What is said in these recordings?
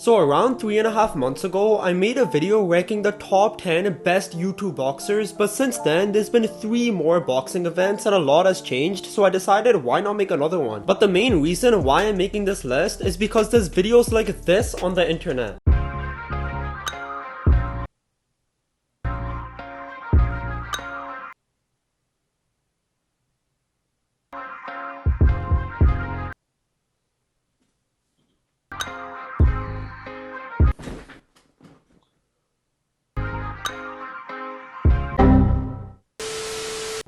So around 3.5 months ago, I made a video ranking the top 10 best YouTube boxers, but since then there's been 3 more boxing events and a lot has changed, so I decided why not make another one. But the main reason why I'm making this list is because there's videos like this on the internet.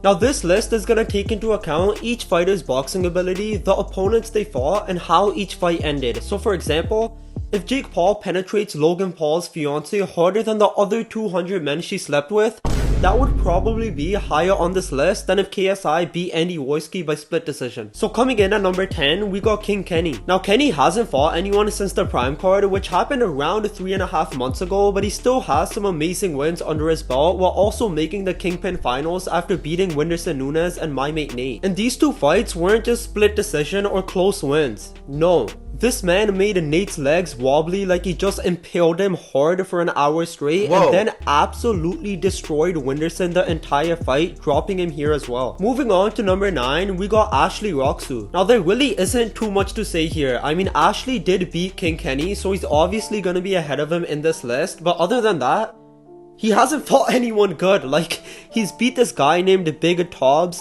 Now this list is gonna take into account each fighter's boxing ability, the opponents they fought, and how each fight ended. So for example, if Jake Paul penetrates Logan Paul's fiance harder than the other 200 men she slept with, that would probably be higher on this list than if KSI beat Andy Wojcicki by split decision. So coming in at number 10, we got King Kenny. Now Kenny hasn't fought anyone since the Prime card, which happened around 3.5 months ago, but he still has some amazing wins under his belt while also making the Kingpin finals after beating Whindersson Nunes and my mate Nate. And these 2 fights weren't just split decision or close wins. No. This man made Nate's legs wobbly like he just impaled him hard for an hour straight. Whoa. And then absolutely destroyed Whindersson the entire fight, dropping him here as well. Moving on to number 9, we got Ashley Roxu. Now there really isn't too much to say here. I mean, Ashley did beat King Kenny, so he's obviously gonna be ahead of him in this list, but other than that, he hasn't fought anyone good. Like, he's beat this guy named Big Tobes,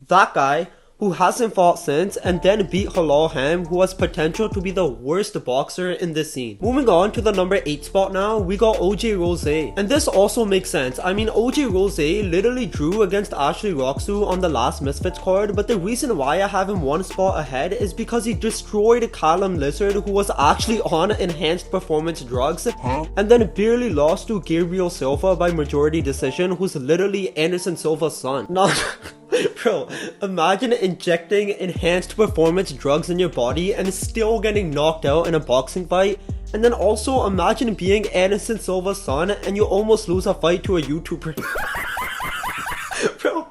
that guy, who hasn't fought since, and then beat Halal Ham, who has potential to be the worst boxer in this scene. Moving on to the number 8 spot now, we got OJ Rose. And this also makes sense. I mean, OJ Rose literally drew against Ashley Roxu on the last Misfits card, but the reason why I have him 1 spot ahead is because he destroyed Callum Lizard, who was actually on enhanced performance drugs, and then barely lost to Gabriel Silva by majority decision, who's literally Anderson Silva's son. Not bro, imagine injecting enhanced performance drugs in your body and still getting knocked out in a boxing fight. And then also imagine being Anderson Silva's son and you almost lose a fight to a YouTuber. Bro,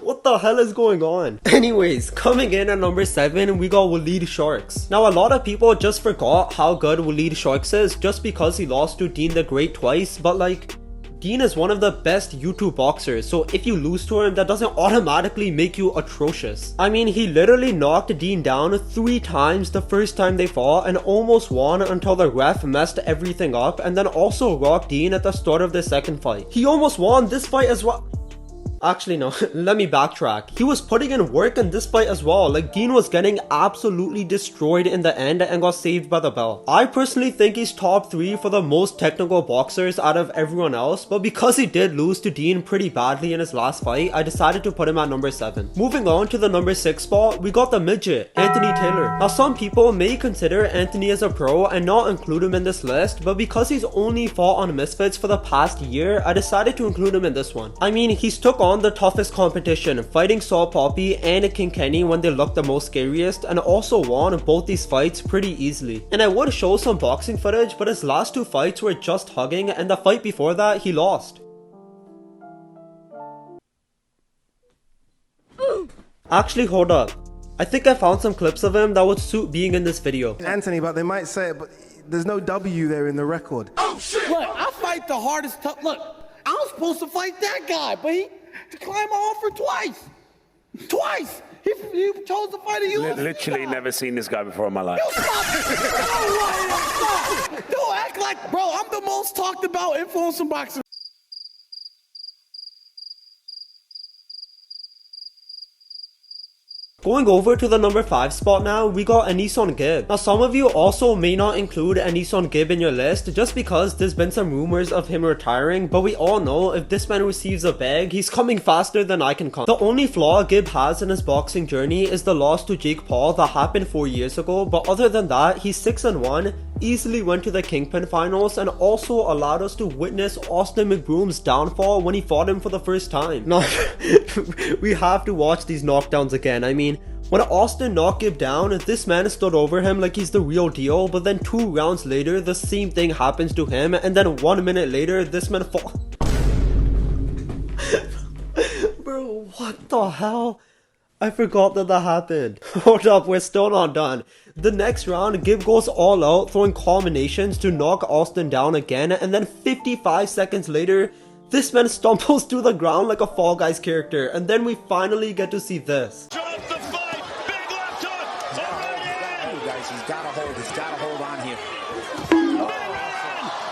what the hell is going on? Anyways, coming in at number 7, we got Waleed Sharks. Now a lot of people just forgot how good Waleed Sharks is just because he lost to Deen the Great twice, but like, Deen is one of the best YouTube boxers, so if you lose to him, that doesn't automatically make you atrocious. I mean, he literally knocked Deen down 3 times the first time they fought and almost won until the ref messed everything up, and then also rocked Deen at the start of the second fight. He almost won this fight as well. Actually no, let me backtrack. He was putting in work in this fight as well. Like, Deen was getting absolutely destroyed in the end and got saved by the bell. I personally think he's top 3 for the most technical boxers out of everyone else, but because he did lose to Deen pretty badly in his last fight, I decided to put him at number 7. Moving on to the number 6 spot, we got the midget, Anthony Taylor. Now some people may consider Anthony as a pro and not include him in this list, but because he's only fought on Misfits for the past year, I decided to include him in this one. I mean, he's took on the toughest competition, fighting Saul Papi and King Kenny when they looked the most scariest, and also won both these fights pretty easily. And I would show some boxing footage, but his last 2 fights were just hugging, and the fight before that, he lost. Actually, hold up. I think I found some clips of him that would suit being in this video. Anthony, but they might say it, but there's no W there in the record. Oh shit! Look, I fight the hardest look, I was supposed to fight that guy, but he declined my offer twice. Twice! He chose to fight a UFC Literally guy. never seen this guy before in my life. You stop. Don't act like, bro, I'm the most talked about influencer boxer. Going over to the number 5 spot now, we got Anison Gibb. Now some of you also may not include Anison Gibb in your list just because there's been some rumors of him retiring, but we all know if this man receives a bag, he's coming faster than I can come. The only flaw Gibb has in his boxing journey is the loss to Jake Paul that happened 4 years ago, but other than that, he's 6-1, easily went to the Kingpin finals, and also allowed us to witness Austin McBroom's downfall when he fought him for the first time. Now, we have to watch these knockdowns again. I mean, when Austin knocked Gibb down, this man stood over him like he's the real deal, but then 2 rounds later, the same thing happens to him, and then 1 minute later, this man Bro, what the hell? I forgot that happened. Hold up, we're still not done. The next round, Gib goes all out, throwing combinations to knock Austin down again, and then 55 seconds later, this man stumbles to the ground like a Fall Guys character, and then we finally get to see this. Drop the fight, big left hook, already in! Guys, he's got to hold on here.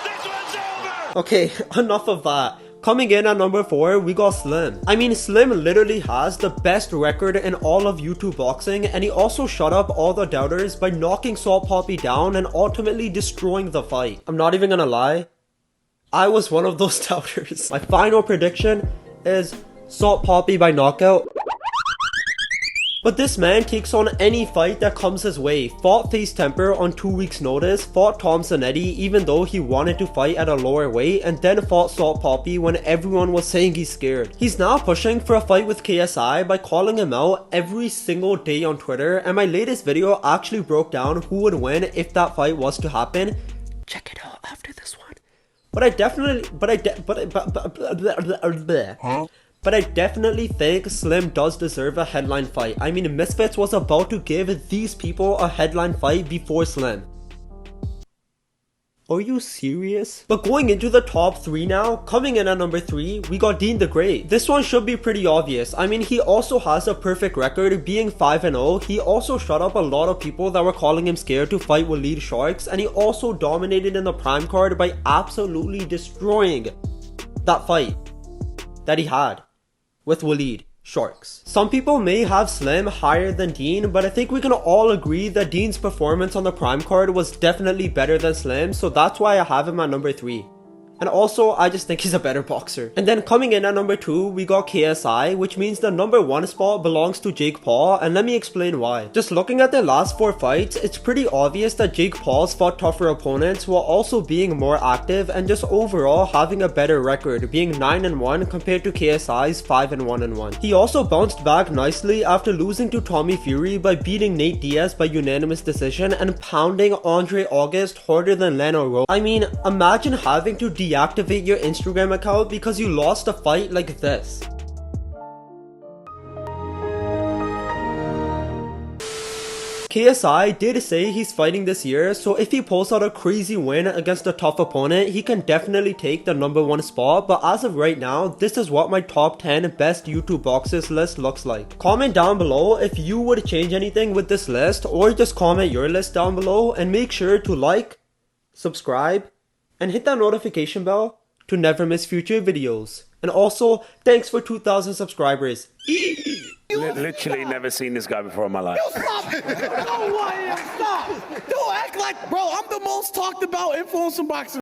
This one's over! Okay, enough of that. Coming in at number 4, we got Slim. I mean, Slim literally has the best record in all of YouTube boxing, and he also shut up all the doubters by knocking Salt Papi down and ultimately destroying the fight. I'm not even gonna lie, I was one of those doubters. My final prediction is Salt Papi by knockout. But this man takes on any fight that comes his way. Fought Face Temper on 2 weeks notice, fought Tom Zanetti even though he wanted to fight at a lower weight, and then fought Salt Papi when everyone was saying he's scared. He's now pushing for a fight with KSI by calling him out every single day on Twitter, and my latest video actually broke down who would win if that fight was to happen. Check it out after this one. But I definitely think Slim does deserve a headline fight. I mean, Misfits was about to give these people a headline fight before Slim. Are you serious? But going into the top 3 now, coming in at number 3, we got Deen the Great. This one should be pretty obvious. I mean, he also has a perfect record, being 5-0. He also shut up a lot of people that were calling him scared to fight Waleed Sharks, and he also dominated in the prime card by absolutely destroying that fight that he had with Waleed Sharks. Some people may have Slim higher than Deen, but I think we can all agree that Deen's performance on the prime card was definitely better than Slim, so that's why I have him at number 3. And also, I just think he's a better boxer. And then coming in at number 2, we got KSI, which means the number 1 spot belongs to Jake Paul, and let me explain why. Just looking at their last 4 fights, it's pretty obvious that Jake Paul's fought tougher opponents while also being more active and just overall having a better record, being 9-1 compared to KSI's 5-1-1. He also bounced back nicely after losing to Tommy Fury by beating Nate Diaz by unanimous decision and pounding Andre August harder than Leno Rose. I mean, imagine having to deactivate your Instagram account because you lost a fight like this. KSI did say he's fighting this year, so if he pulls out a crazy win against a tough opponent, he can definitely take the number 1 spot, but as of right now, this is what my top 10 best YouTube boxers list looks like. Comment down below if you would change anything with this list, or just comment your list down below, and make sure to like, subscribe, and hit that notification bell to never miss future videos. And also, thanks for 2,000 subscribers. Literally never seen this guy before in my life. You stop! No way! Stop! Don't act like, bro, I'm the most talked about influencer boxer.